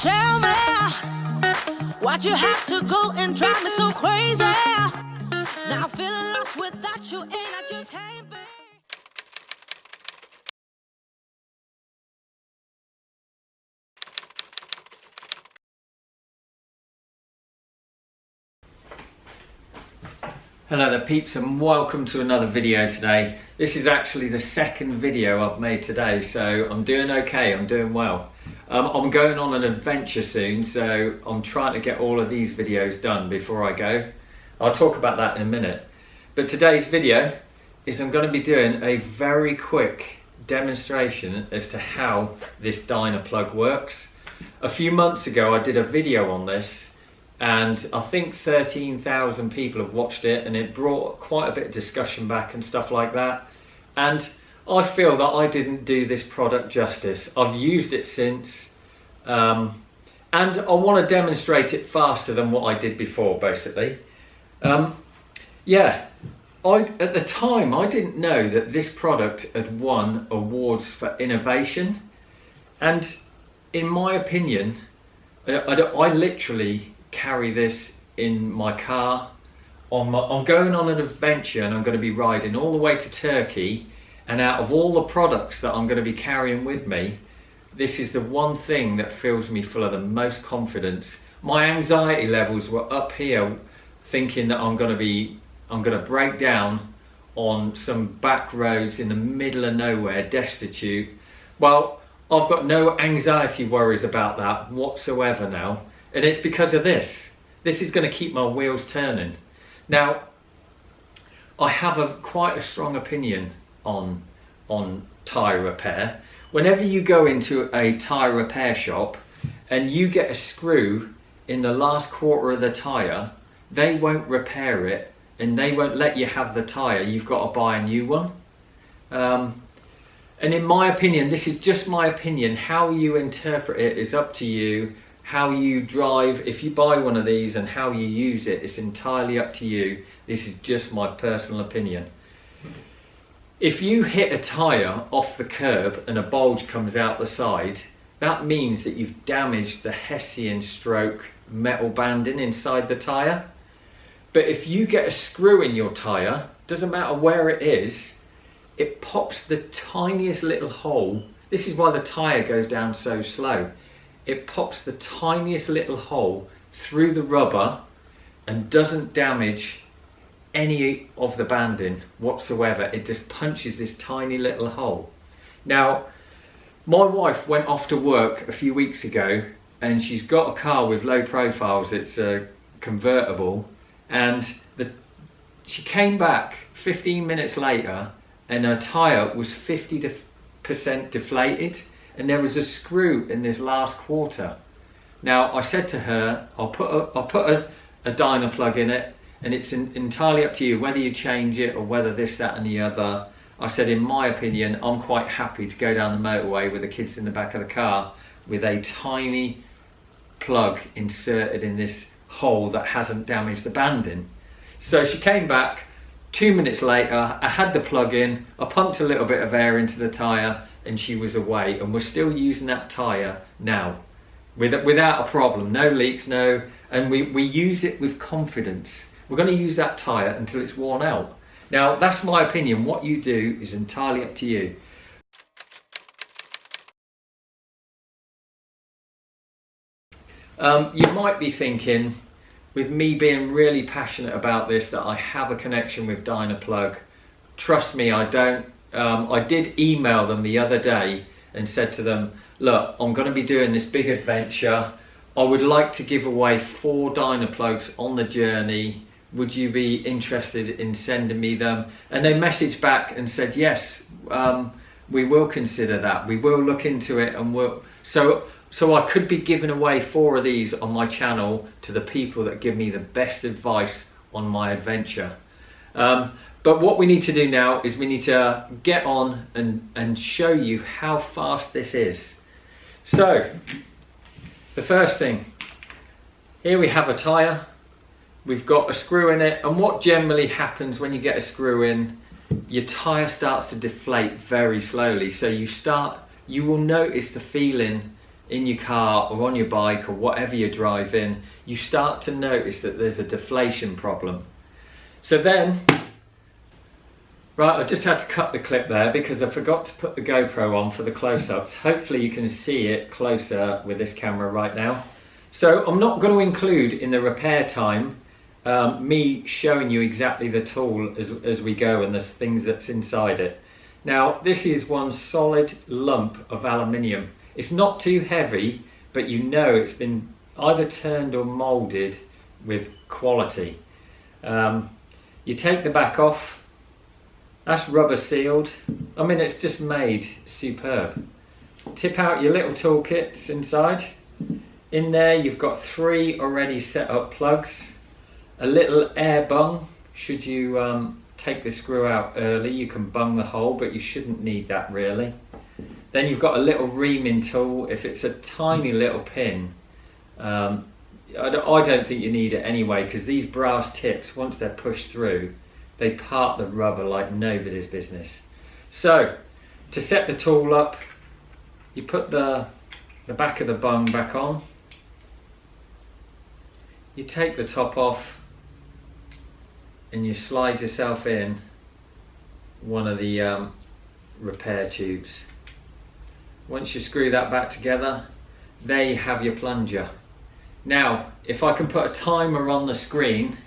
Tell me why'd you have to go and drive me so crazy? Now I'm feeling lost without you, and I just can't be. Hello there peeps, and welcome to another video today. This is actually the second video I've made today, so I'm doing okay, I'm doing well. I'm going on an adventure soon, so I'm trying to get all of these videos done before I go. I'll talk about that in a minute. But today's video is I'm going to be doing a very quick demonstration as to how this Dynaplug works. A few months ago I did a video on this, and I think 13,000 people have watched it, and it brought quite a bit of discussion back and stuff like that. And I feel that I didn't do this product justice. I've used it since, and I want to demonstrate it faster than what I did before, basically. At the time I didn't know that this product had won awards for innovation, and in my opinion, I literally carry this in my car. I'm going on an adventure, and I'm going to be riding all the way to Turkey, and out of all the products that I'm going to be carrying with me, this is the one thing that fills me full of the most confidence. My anxiety levels were up here, thinking that I'm going to break down on some back roads in the middle of nowhere, destitute. Well, I've got no anxiety worries about that whatsoever now. And it's because of this. This is going to keep my wheels turning. Now, I have quite a strong opinion on tyre repair. Whenever you go into a tyre repair shop and you get a screw in the last quarter of the tyre, they won't repair it and they won't let you have the tyre. You've got to buy a new one. And in my opinion, this is just my opinion, how you interpret it is up to you. How you drive, if you buy one of these, and how you use it, it's entirely up to you. This is just my personal opinion. If you hit a tyre off the curb and a bulge comes out the side, that means that you've damaged the Hessian stroke metal banding inside the tyre. But if you get a screw in your tyre, doesn't matter where it is, it pops the tiniest little hole. This is why the tyre goes down so slow. It pops the tiniest little hole through the rubber and doesn't damage any of the banding whatsoever. It just punches this tiny little hole. Now, my wife went off to work a few weeks ago, and she's got a car with low profiles. It's a convertible, and she came back 15 minutes later and her tyre was 50% deflated. And there was a screw in this last quarter. Now I said to her, I'll put a Dynaplug in it, and it's entirely up to you whether you change it or whether this, that and the other. I said, in my opinion, I'm quite happy to go down the motorway with the kids in the back of the car with a tiny plug inserted in this hole that hasn't damaged the banding. So she came back 2 minutes later, I had the plug in, I pumped a little bit of air into the tyre, and she was away, and we're still using that tyre now without a problem, no leaks, and we use it with confidence. We're going to use that tyre until it's worn out. Now that's my opinion. What you do is entirely up to you. You might be thinking, with me being really passionate about this, that I have a connection with Dynaplug. Trust me, I don't. I did email them the other day and said to them, look, I'm going to be doing this big adventure. I would like to give away 4 Dynaplugs on the journey. Would you be interested in sending me them? And they messaged back and said, yes, we will consider that. We will look into it, and so I could be giving away 4 of these on my channel to the people that give me the best advice on my adventure. But what we need to do now is we need to get on and show you how fast this is. So, the first thing, here we have a tyre. We've got a screw in it, and what generally happens when you get a screw in, your tyre starts to deflate very slowly. So you will notice the feeling in your car or on your bike or whatever you're driving, you start to notice that there's a deflation problem. So then, right, I just had to cut the clip there because I forgot to put the GoPro on for the close-ups. Hopefully you can see it closer with this camera right now. So I'm not going to include in the repair time me showing you exactly the tool as we go and the things that's inside it. Now this is one solid lump of aluminium. It's not too heavy, but you know it's been either turned or moulded with quality. You take the back off, that's rubber sealed. I mean, it's just made superb. Tip out your little toolkits inside. In there you've got 3 already set up plugs, a little air bung. Should you take the screw out early, you can bung the hole, but you shouldn't need that really. Then you've got a little reaming tool. If it's a tiny little pin, I don't think you need it anyway, because these brass tips, once they're pushed through, they part the rubber like nobody's business. So to set the tool up, you put the back of the bung back on, you take the top off, and you slide yourself in one of the repair tubes. Once you screw that back together, there you have your plunger. Now, if I can put a timer on the screen,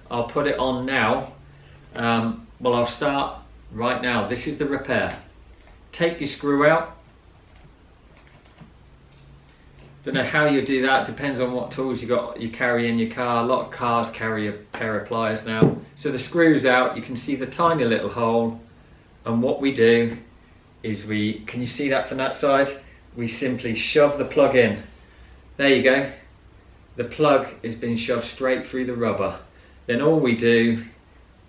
I'll put it on now. Well, I'll start right now. This is the repair. Take your screw out. Don't know how you do that, depends on what tools you carry in your car. A lot of cars carry a pair of pliers now. So the screw's out, you can see the tiny little hole, and what we do is can you see that from that side? We simply shove the plug in. There you go. The plug has been shoved straight through the rubber. Then all we do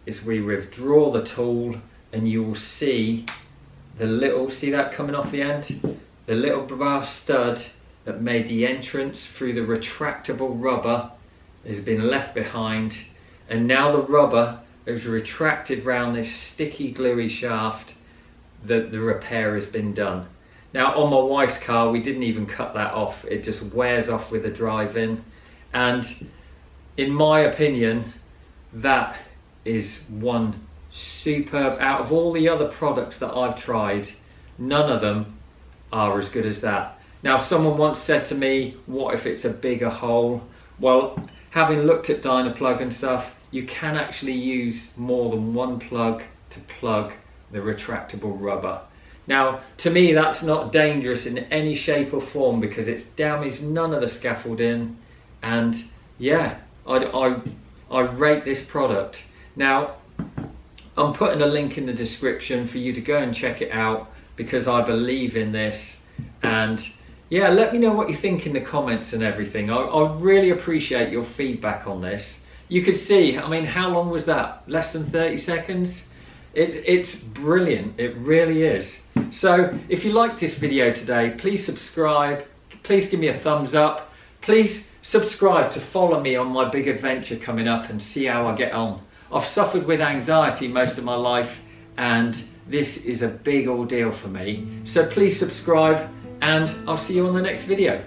is we withdraw the tool, and you will see see that coming off the end? The little brass stud that made the entrance through the retractable rubber has been left behind, and now the rubber has retracted round this sticky gluey shaft. The repair has been done. Now on my wife's car we didn't even cut that off, it just wears off with the drive in, and in my opinion that is one superb, out of all the other products that I've tried, none of them are as good as that. Now someone once said to me, what if it's a bigger hole? Well, having looked at Dynaplug and stuff, you can actually use more than one plug to plug the retractable rubber. Now to me that's not dangerous in any shape or form because it's damaged none of the scaffolding, and yeah, I rate this product. Now I'm putting a link in the description for you to go and check it out because I believe in this, and yeah, let me know what you think in the comments and everything. I really appreciate your feedback on this. You could see, I mean, how long was that? Less than 30 seconds? It's brilliant, it really is. So if you liked this video today, please subscribe, please give me a thumbs up, please subscribe to follow me on my big adventure coming up and see how I get on. I've suffered with anxiety most of my life, and this is a big ordeal for me. So please subscribe, and I'll see you on the next video.